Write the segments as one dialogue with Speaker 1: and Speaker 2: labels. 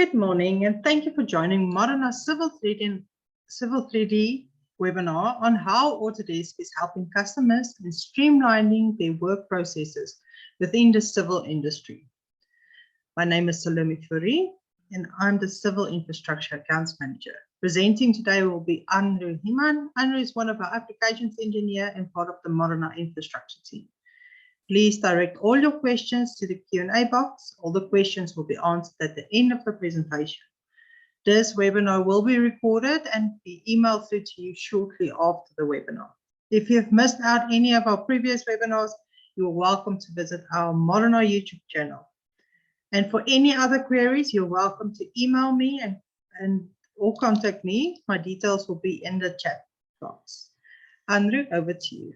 Speaker 1: Good morning, and thank you for joining Moderna's Civil 3D webinar on how Autodesk is helping customers in streamlining their work processes within the civil industry. My name is Salome, and I'm the Civil Infrastructure Accounts Manager. Presenting today will be Anro. Anro is one of our applications engineer and part of the Moderna infrastructure team. Please direct all your questions to the Q&A box. All the questions will be answered at the end of the presentation. This webinar will be recorded and be emailed through to you shortly after the webinar. If you have missed out any of our previous webinars, you are welcome to visit our Moderna YouTube channel. And for any other queries, you're welcome to email me or contact me. My details will be in the chat box. Andrew, over to you.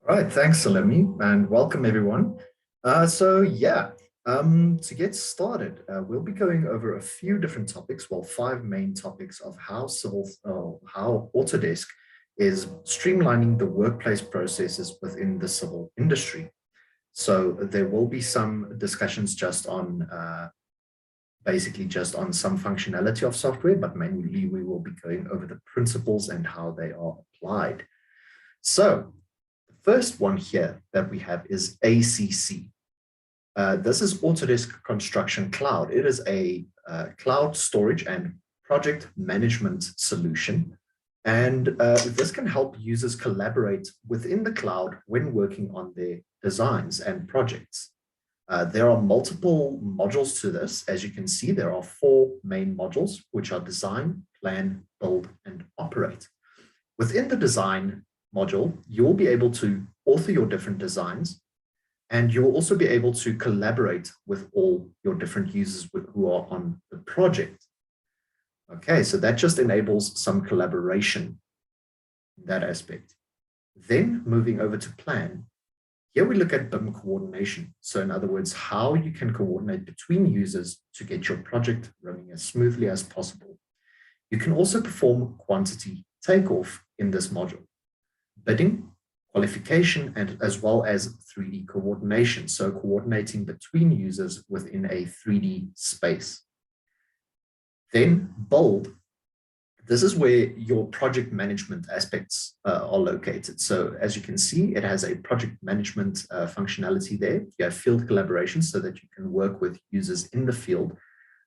Speaker 2: All right, thanks, Salome, and welcome everyone. To get started, we'll be going over a few different topics, well, 5 main topics of how Autodesk is streamlining the workplace processes within the civil industry. So there will be some discussions just on basically just on some functionality of software, but mainly we will be going over the principles and how they are applied. So first one here that we have is ACC. This is Autodesk Construction Cloud. It is a cloud storage and project management solution. And this can help users collaborate within the cloud when working on their designs and projects. There are multiple modules to this. As you can see, there are 4 main modules, which are design, plan, build, and operate. Within the design module, you'll be able to author your different designs, and you'll also be able to collaborate with all your different users who are on the project. Okay, so that just enables some collaboration in that aspect. Then moving over to plan, here we look at BIM coordination. So in other words, how you can coordinate between users to get your project running as smoothly as possible. You can also perform quantity takeoff in this module. Bidding, qualification, and as well as 3D coordination, so coordinating between users within a 3D space. Then build, this is where your project management aspects are located. So as you can see, it has a project management functionality there. You have field collaboration so that you can work with users in the field.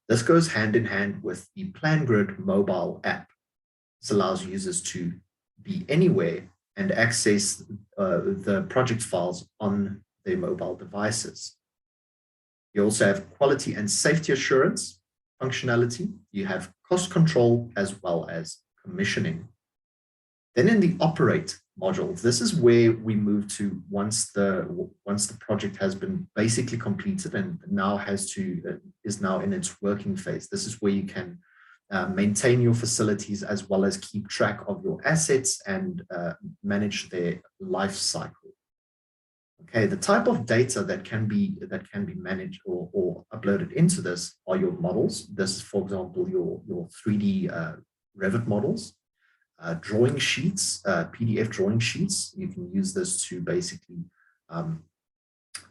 Speaker 2: This goes hand in hand with the PlanGrid mobile app. This allows users to be anywhere and access the project files on their mobile devices. You also have quality and safety assurance functionality. You have cost control as well as commissioning. Then in the operate module, this is where we move to once the project has been basically completed and now is now in its working phase. This is where you can maintain your facilities as well as keep track of your assets and manage their life cycle. Okay, the type of data that can be managed or uploaded into this are your models. This is, for example, your 3D Revit models, drawing sheets, PDF drawing sheets. You can use this to basically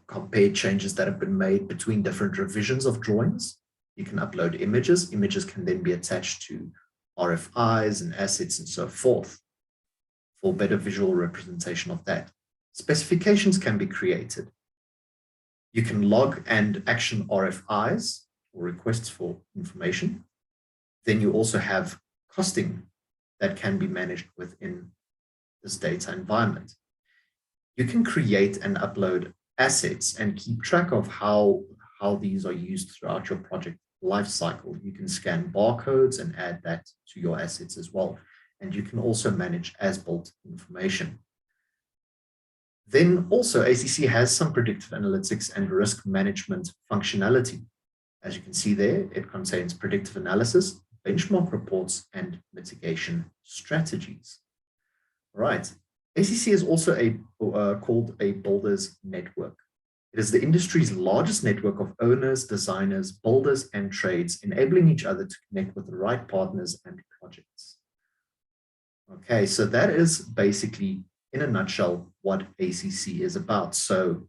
Speaker 2: compare changes that have been made between different revisions of drawings. You can upload images. Images can then be attached to RFIs and assets and so forth for better visual representation of that. Specifications can be created. You can log and action RFIs or requests for information. Then you also have costing that can be managed within this data environment. You can create and upload assets and keep track of how these are used throughout your project life cycle. You can scan barcodes and add that to your assets as well. And you can also manage as-built information. Then also ACC has some predictive analytics and risk management functionality. As you can see there, it contains predictive analysis, benchmark reports, and mitigation strategies. All right. ACC is also called a builders network. It is the industry's largest network of owners, designers, builders, and trades, enabling each other to connect with the right partners and projects. Okay, so that is basically, in a nutshell, what ACC is about. So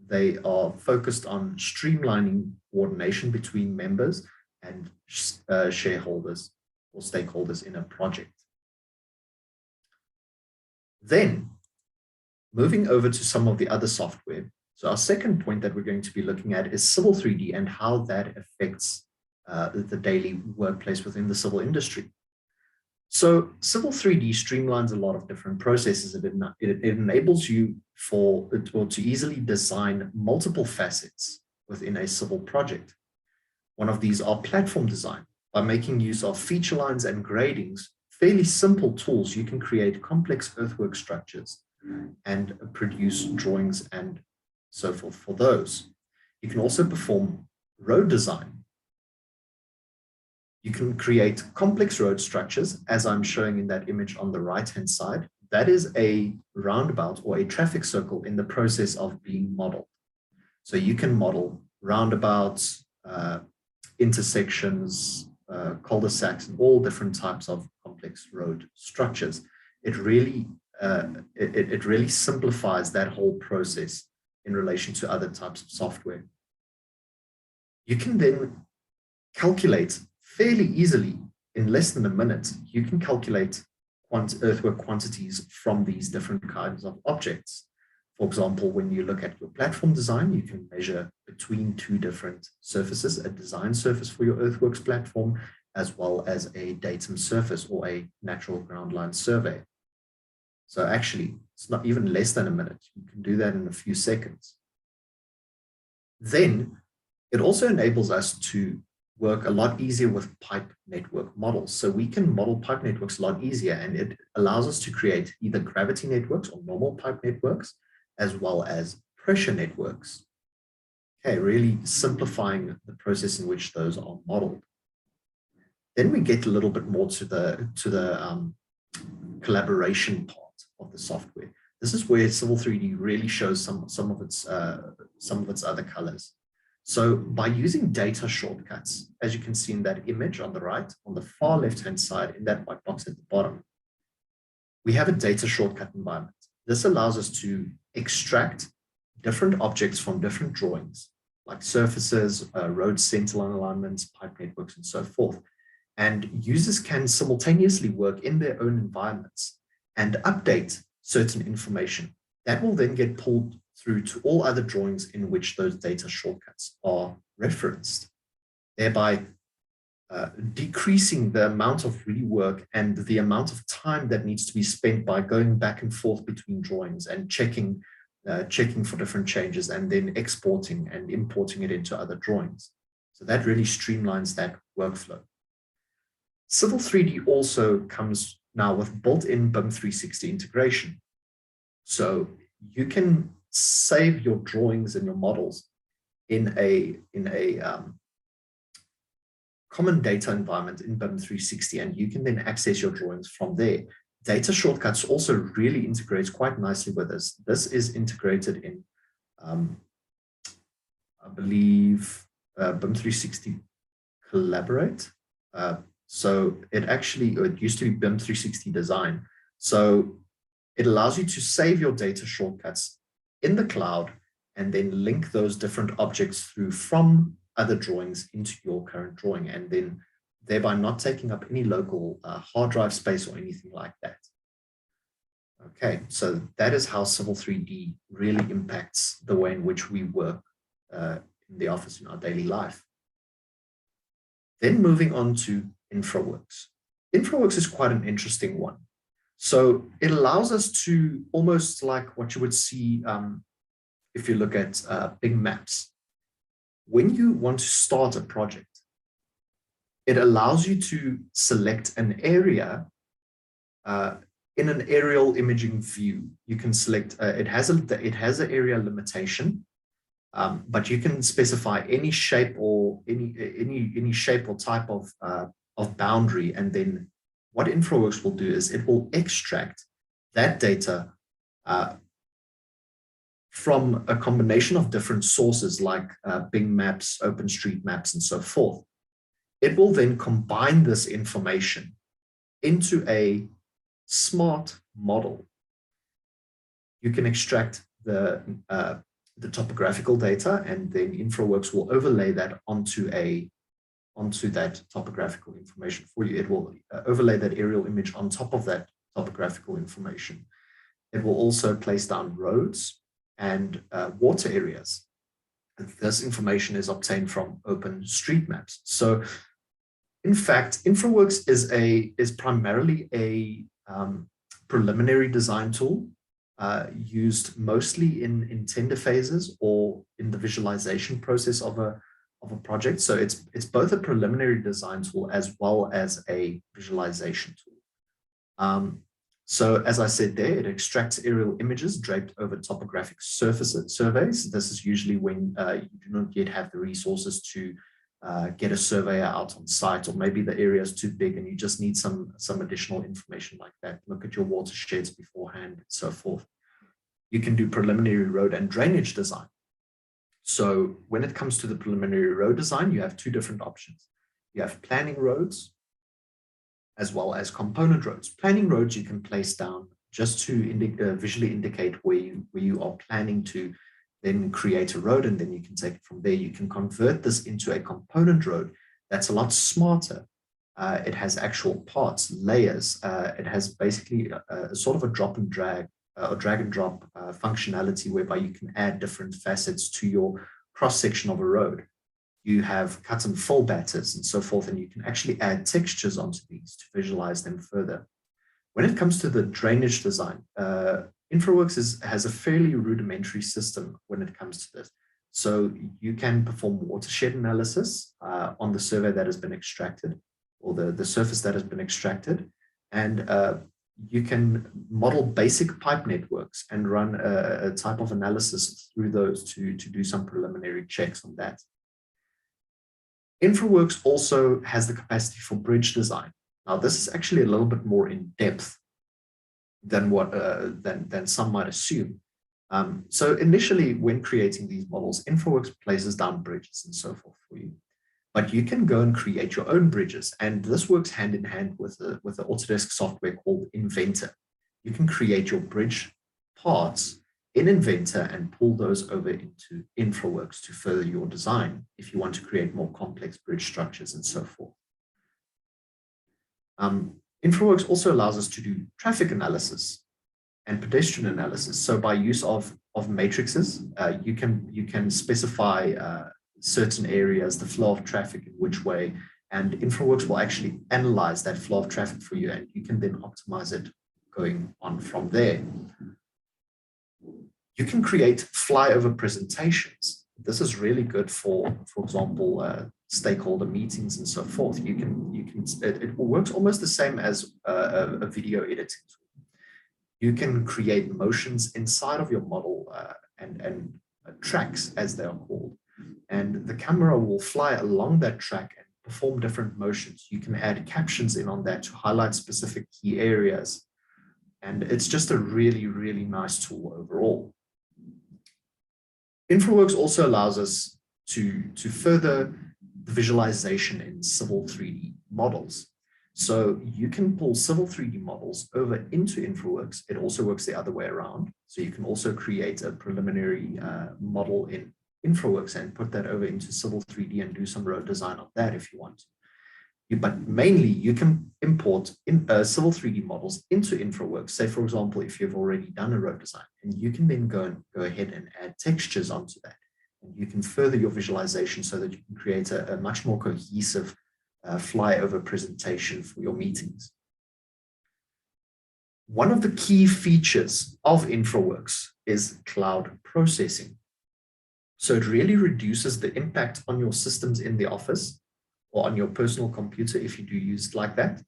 Speaker 2: they are focused on streamlining coordination between members and shareholders or stakeholders in a project. Then, moving over to some of the other software. So our second point that we're going to be looking at is Civil 3D and how that affects the daily workplace within the civil industry. So Civil 3D streamlines a lot of different processes. It enables you to easily design multiple facets within a civil project. One of these are platform design. By making use of feature lines and gradings, fairly simple tools, you can create complex earthwork structures and produce drawings and so forth for those. You can also perform road design. You can create complex road structures, as I'm showing in that image on the right-hand side. That is a roundabout or a traffic circle in the process of being modeled. So you can model roundabouts, intersections, cul-de-sacs, and all different types of complex road structures. It really simplifies that whole process in relation to other types of software. You can then calculate fairly easily, in less than a minute, you can calculate earthwork quantities from these different kinds of objects. For example, when you look at your platform design, you can measure between two different surfaces, a design surface for your earthworks platform, as well as a datum surface or a natural ground line survey. So actually, it's not even less than a minute. You can do that in a few seconds. Then it also enables us to work a lot easier with pipe network models. So we can model pipe networks a lot easier, and it allows us to create either gravity networks or normal pipe networks, as well as pressure networks. Okay, really simplifying the process in which those are modeled. Then we get a little bit more to the collaboration part of the software. This is where Civil 3D really shows some of its other colors. So by using data shortcuts, as you can see in that image on the right, on the far left-hand side in that white box at the bottom, we have a data shortcut environment. This allows us to extract different objects from different drawings, like surfaces, road centerline alignments, pipe networks, and so forth. And users can simultaneously work in their own environments and update certain information. That will then get pulled through to all other drawings in which those data shortcuts are referenced, thereby decreasing the amount of rework and the amount of time that needs to be spent by going back and forth between drawings and checking for different changes and then exporting and importing it into other drawings. So that really streamlines that workflow. Civil 3D also comes now with built-in BIM 360 integration. So you can save your drawings and your models in a common data environment in BIM 360, and you can then access your drawings from there. Data shortcuts also really integrates quite nicely with this. This is integrated in, I believe, BIM 360 Collaborate. So it used to be BIM 360 Design. So it allows you to save your data shortcuts in the cloud and then link those different objects through from other drawings into your current drawing, and then thereby not taking up any local hard drive space or anything like that. Okay, so that is how Civil 3D really impacts the way in which we work in the office in our daily life. Then moving on to Infraworks. Infraworks is quite an interesting one. So it allows us to almost like what you would see if you look at big maps. When you want to start a project, it allows you to select an area in an aerial imaging view. You can select, it has an area limitation, but you can specify any shape or any shape or type of boundary, and then what Infraworks will do is it will extract that data from a combination of different sources like Bing Maps, OpenStreetMaps, and so forth. It will then combine this information into a smart model. You can extract the the topographical data, and then Infraworks will overlay that onto that topographical information for you. It will overlay that aerial image on top of that topographical information. It will also place down roads and water areas. This information is obtained from OpenStreetMaps. So in fact, Infraworks is primarily a preliminary design tool used mostly in tender phases or in the visualization process of a project. So it's both a preliminary design tool as well as a visualization tool. So as I said there, it extracts aerial images draped over topographic surveys. This is usually when you do not yet have the resources to get a surveyor out on site, or maybe the area is too big and you just need some additional information like that. Look at your watersheds beforehand and so forth. You can do preliminary road and drainage design. So when it comes to the preliminary road design, you have two different options. You have planning roads as well as component roads. Planning roads you can place down just to visually indicate where you are planning to then create a road, and then you can take it from there. You can convert this into a component road that's a lot smarter. It has actual parts, layers. It has basically a sort of a drop and drag or drag and drop functionality whereby you can add different facets to your cross section of a road. You have cut and fill batters and so forth, and you can actually add textures onto these to visualize them further. When it comes to the drainage design, Infraworks has a fairly rudimentary system when it comes to this. So you can perform watershed analysis on the survey that has been extracted, or the surface that has been extracted, and you can model basic pipe networks and run a type of analysis through those to do some preliminary checks on that. Infraworks also has the capacity for bridge design. Now, this is actually a little bit more in depth than what than some might assume. So initially, when creating these models, Infraworks places down bridges and so forth for you. But you can go and create your own bridges, and this works hand in hand with the Autodesk software called Inventor. You can create your bridge parts in Inventor and pull those over into Infraworks to further your design if you want to create more complex bridge structures and so forth. Infraworks also allows us to do traffic analysis and pedestrian analysis. So by use of matrices, you can specify certain areas, the flow of traffic in which way, and Infraworks will actually analyze that flow of traffic for you, and you can then optimize it going on from there. You can create flyover presentations. This is really good for example, stakeholder meetings and so forth. It works almost the same as a video editing tool. You can create motions inside of your model and tracks, as they are called. And the camera will fly along that track and perform different motions. You can add captions in on that to highlight specific key areas. And it's just a really, really nice tool overall. Infraworks also allows us to further the visualization in Civil 3D models. So you can pull Civil 3D models over into Infraworks. It also works the other way around. So you can also create a preliminary model in Infraworks and put that over into Civil 3D and do some road design of that if you want to. But mainly you can import Civil 3D models into Infraworks. Say, for example, if you've already done a road design, and you can then go ahead and add textures onto that. And you can further your visualization so that you can create a much more cohesive flyover presentation for your meetings. One of the key features of Infraworks is cloud processing. So it really reduces the impact on your systems in the office or on your personal computer, if you do use it like that,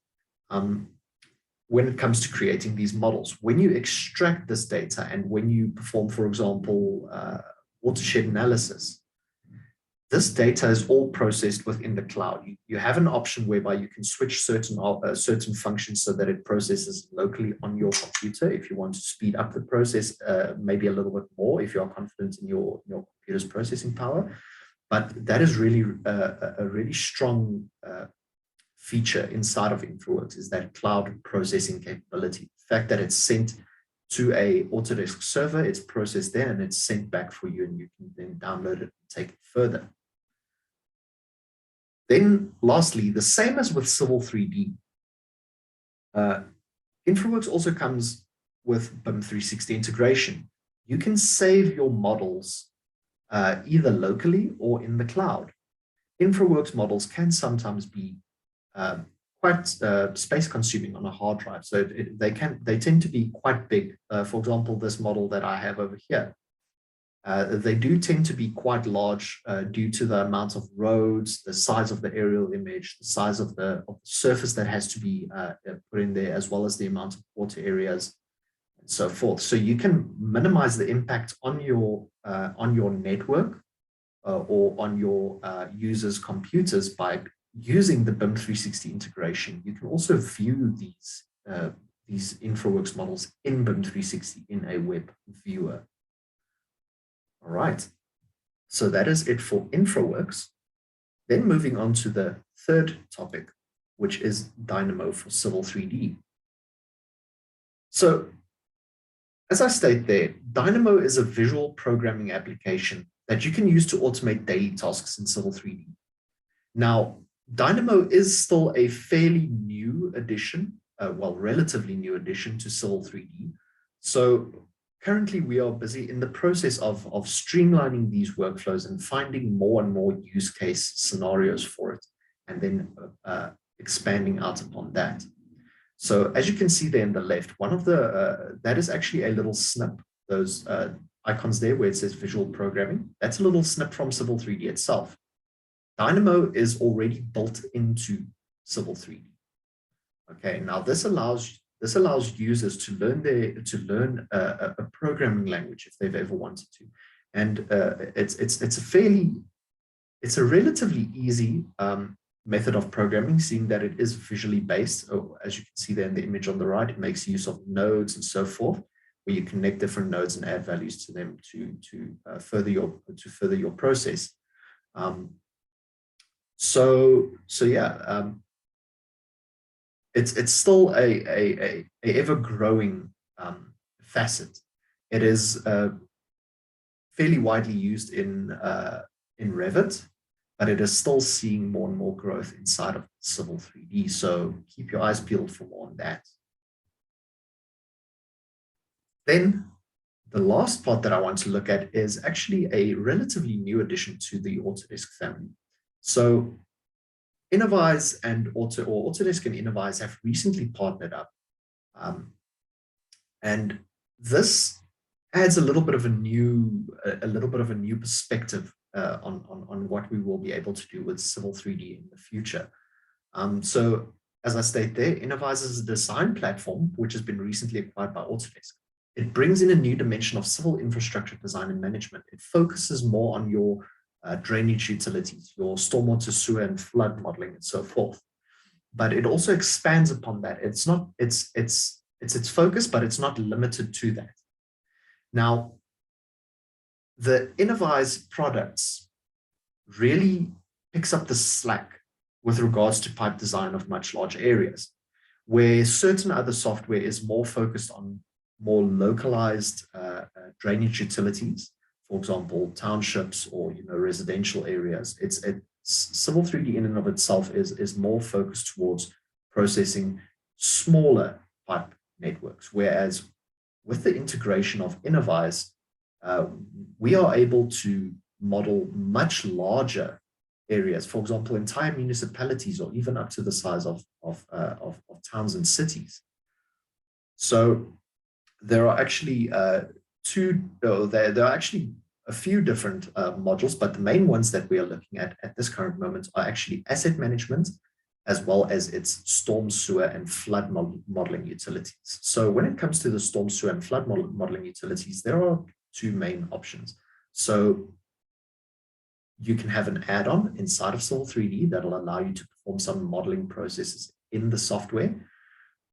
Speaker 2: when it comes to creating these models. When you extract this data and when you perform, for example, watershed analysis, this data is all processed within the cloud. You have an option whereby you can switch certain functions so that it processes locally on your computer. If you want to speed up the process, maybe a little bit more if you are confident in your computer's processing power. But that is really a really strong feature inside of Infraworks, is that cloud processing capability. The fact that it's sent to a Autodesk server. It's processed there and it's sent back for you, and you can then download it and take it further. Then lastly, the same as with Civil 3D, Infraworks also comes with BIM 360 integration. You can save your models either locally or in the cloud. Infraworks models can sometimes be quite space consuming on a hard drive. So they tend to be quite big. For example, this model that I have over here, they do tend to be quite large due to the amount of roads, the size of the aerial image, the size of the surface that has to be put in there, as well as the amount of water areas and so forth. So you can minimize the impact on your network or on your users' computers by using the BIM 360 integration. You can also view these Infraworks models in BIM 360 in a web viewer. All right, so that is it for Infraworks. Then moving on to the third topic, which is Dynamo for Civil 3D. So as I state there, Dynamo is a visual programming application that you can use to automate daily tasks in Civil 3D. Now, Dynamo is still a fairly new addition, well, relatively new addition to Civil 3D. So currently, we are busy in the process of streamlining these workflows and finding more and more use case scenarios for it, and then expanding out upon that. So as you can see there in the left, one of the, that is actually a little snip, those icons there where it says visual programming. That's a little snip from Civil 3D itself. Dynamo is already built into Civil 3D. Okay, now this allows users to learn a programming language if they've ever wanted to, and it's a relatively easy method of programming, seeing that it is visually based. Oh, as you can see there in the image on the right, it makes use of nodes and so forth, where you connect different nodes and add values to them to further your process. It's still a ever-growing facet. It is fairly widely used in Revit, but it is still seeing more and more growth inside of Civil 3D. So keep your eyes peeled for more on that. Then the last part that I want to look at is actually a relatively new addition to the Autodesk family. So Innovise and Autodesk and Innovise have recently partnered up, and this adds a little bit of a new perspective on what we will be able to do with Civil 3D in the future. So as I state there, Innovise is a design platform which has been recently acquired by Autodesk. It brings in a new dimension of civil infrastructure design and management. It focuses more on your drainage utilities, your stormwater, sewer, and flood modeling, and so forth. But it also expands upon that. It's its focus, but it's not limited to that. Now, the Innovise products really picks up the slack with regards to pipe design of much larger areas, where certain other software is more focused on more localized drainage utilities, for example, townships or residential areas. It's Civil 3D in and of itself is more focused towards processing smaller pipe networks, whereas with the integration of Innovise, we are able to model much larger areas, for example, entire municipalities or even up to the size of towns and cities. So there are actually there are actually a few different modules, but the main ones that we are looking at this current moment are actually asset management, as well as its storm, sewer, and flood modeling utilities. So when it comes to the storm, sewer, and flood modeling utilities, there are two main options. So you can have an add-on inside of Civil 3D that will allow you to perform some modeling processes in the software.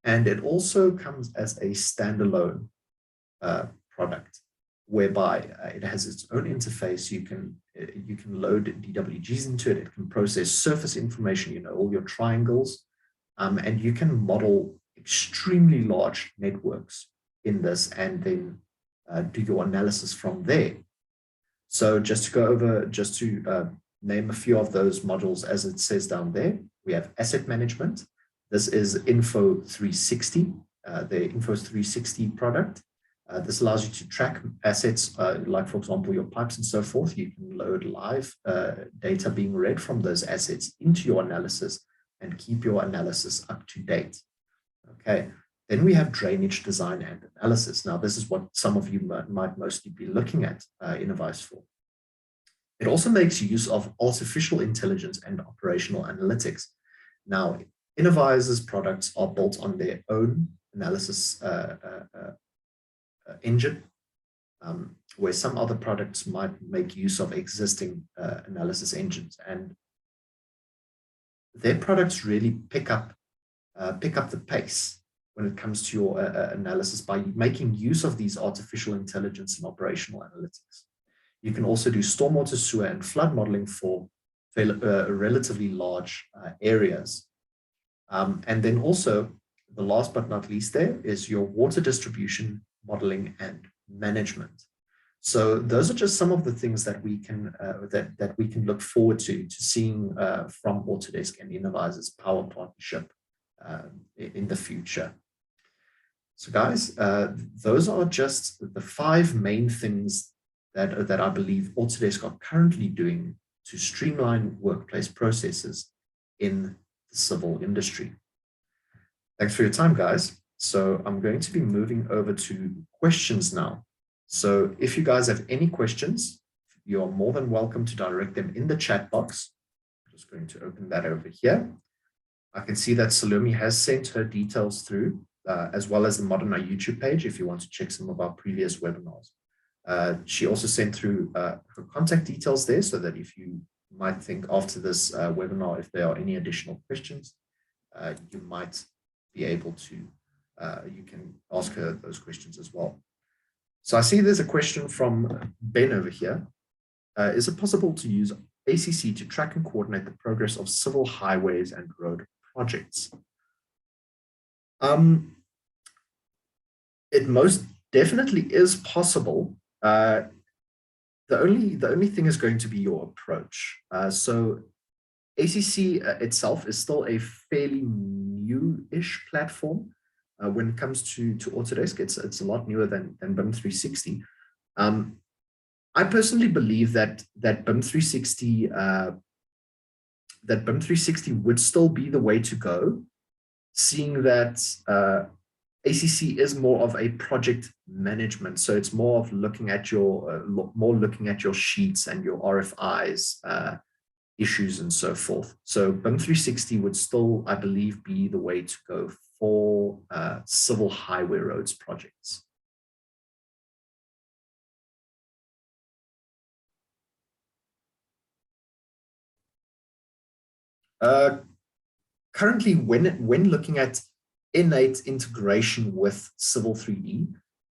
Speaker 2: And it also comes as a standalone product, whereby it has its own interface. You can load DWGs into it. It can process surface information, all your triangles, and you can model extremely large networks in this and then do your analysis from there. So just to go over, just to name a few of those modules as it says down there, we have asset management. This is Info 360, the Info 360 product. This allows you to track assets, like, for example, your pipes and so forth. You can load live data being read from those assets into your analysis and keep your analysis up to date. Okay, then we have drainage design and analysis. Now, this is what some of you might mostly be looking at Innovise for. It also makes use of artificial intelligence and operational analytics. Now, Innovise's products are built on their own analysis engine, where some other products might make use of existing analysis engines, and their products really pick up the pace when it comes to your analysis by making use of these artificial intelligence and operational analytics. You can also do stormwater, sewer, and flood modeling for relatively large areas. And then also, the last but not least there is your water distribution modeling and management. So those are just some of the things that we can that we can look forward to seeing from Autodesk and Innovise's power partnership in the future. So guys, those are just the 5 main things that I believe Autodesk are currently doing to streamline workplace processes in the civil industry. Thanks for your time, guys. So I'm going to be moving over to questions now. So if you guys have any questions, you are more than welcome to direct them in the chat box. I'm just going to open that over here. I can see that Salome has sent her details through, as well as the Modern YouTube page, if you want to check some of our previous webinars. She also sent through her contact details there, so that if you might think after this webinar, if there are any additional questions, you might be able to, you can ask her those questions as well. So I see there's a question from Ben over here. Is it possible to use ACC to track and coordinate the progress of civil highways and road projects? It most definitely is possible. The only thing is going to be your approach. So ACC itself is still a fairly new-ish platform. When it comes to Autodesk, it's a lot newer than BIM 360. I personally believe that BIM 360 would still be the way to go, seeing that ACC is more of a project management. So it's more of looking at your sheets and your RFIs, issues and so forth. So BIM 360 would still, I believe, be the way to go for civil highway roads projects. Currently, when looking at innate integration with Civil 3D,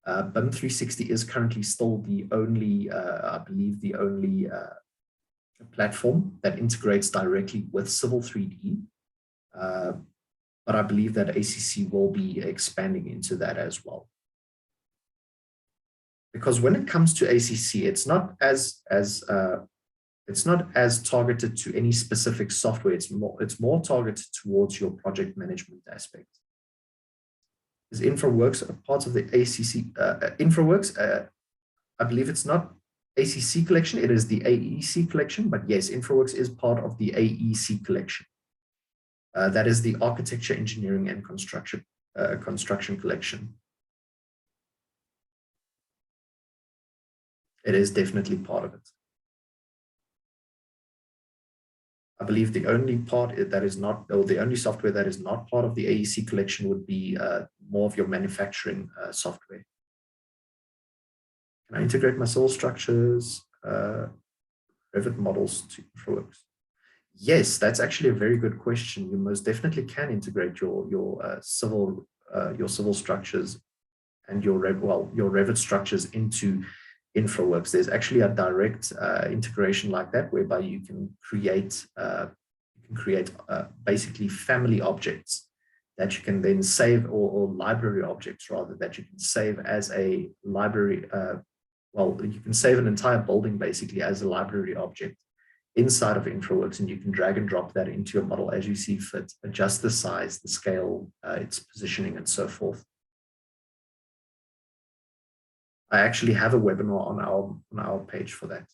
Speaker 2: BIM 360 is currently still the only, I believe, the only platform that integrates directly with Civil 3D. But I believe that ACC will be expanding into that as well. Because when it comes to ACC, it's not as targeted to any specific software. It's more targeted towards your project management aspect. Is Infraworks a part of the ACC? Infraworks, I believe it's not ACC collection. It is the AEC collection. But yes, Infraworks is part of the AEC collection. That is the architecture, engineering, and construction collection. It is definitely part of it. I believe the only part that is not, or the only software that is not part of the AEC collection would be more of your manufacturing software. Can I integrate my civil structures, Revit models to Infraworks? Yes, that's actually a very good question. You most definitely can integrate your civil structures and your Revit structures into Infraworks. There's actually a direct integration like that, whereby you can create basically family objects that you can then save, or library objects rather, that you can save as a library. Well, you can save an entire building basically as a library object inside of Infraworks, and you can drag and drop that into your model as you see fit, adjust the size, the scale, its positioning, and so forth. I actually have a webinar on our page for that.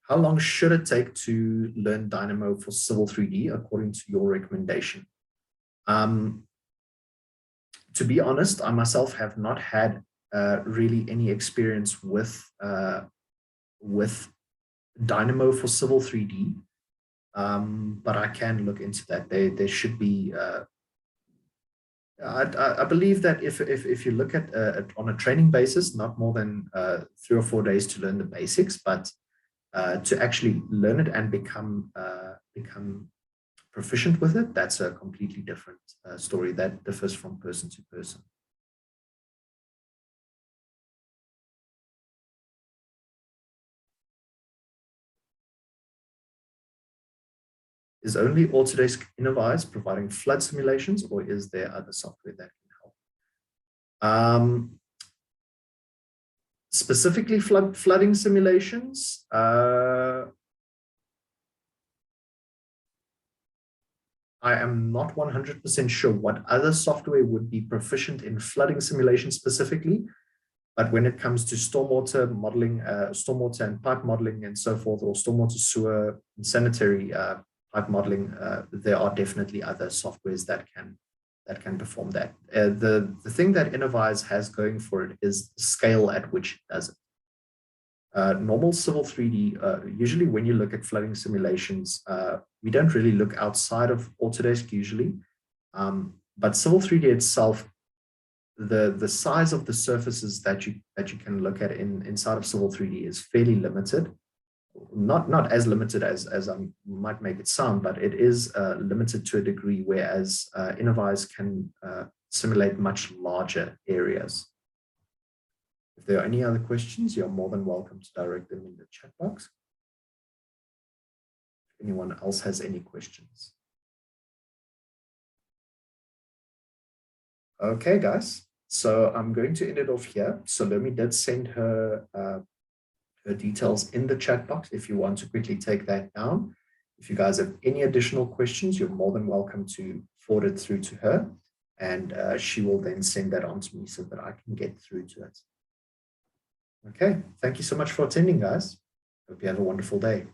Speaker 2: How long should it take to learn Dynamo for Civil 3D according to your recommendation? To be honest, I myself have not had really any experience with Dynamo for Civil 3D, but I can look into that. There should be. I believe that if you look at on a training basis, not more than 3 or 4 days to learn the basics, but to actually learn it and become proficient with it, that's a completely different story that differs from person to person. Is only Autodesk Innovise providing flood simulations, or is there other software that can help? Specifically flooding simulations, I am not 100% sure what other software would be proficient in flooding simulation specifically, but when it comes to stormwater modeling, stormwater and pipe modeling and so forth, or stormwater, sewer, and sanitary pipe modeling, there are definitely other softwares that can perform that. The thing that Innovise has going for it is the scale at which it does it. Normal Civil 3D, usually when you look at flooding simulations, we don't really look outside of Autodesk usually, but Civil 3D itself, the size of the surfaces that you can look at inside of Civil 3D is fairly limited. Not as limited as I might make it sound, but it is limited to a degree, whereas Innovise can simulate much larger areas. If there are any other questions, you're more than welcome to direct them in the chat box. If anyone else has any questions. Okay, guys. So I'm going to end it off here. Salome did send her details in the chat box if you want to quickly take that down. If you guys have any additional questions, you're more than welcome to forward it through to her, and she will then send that on to me so that I can get through to it. Okay, thank you so much for attending, guys. Hope you have a wonderful day.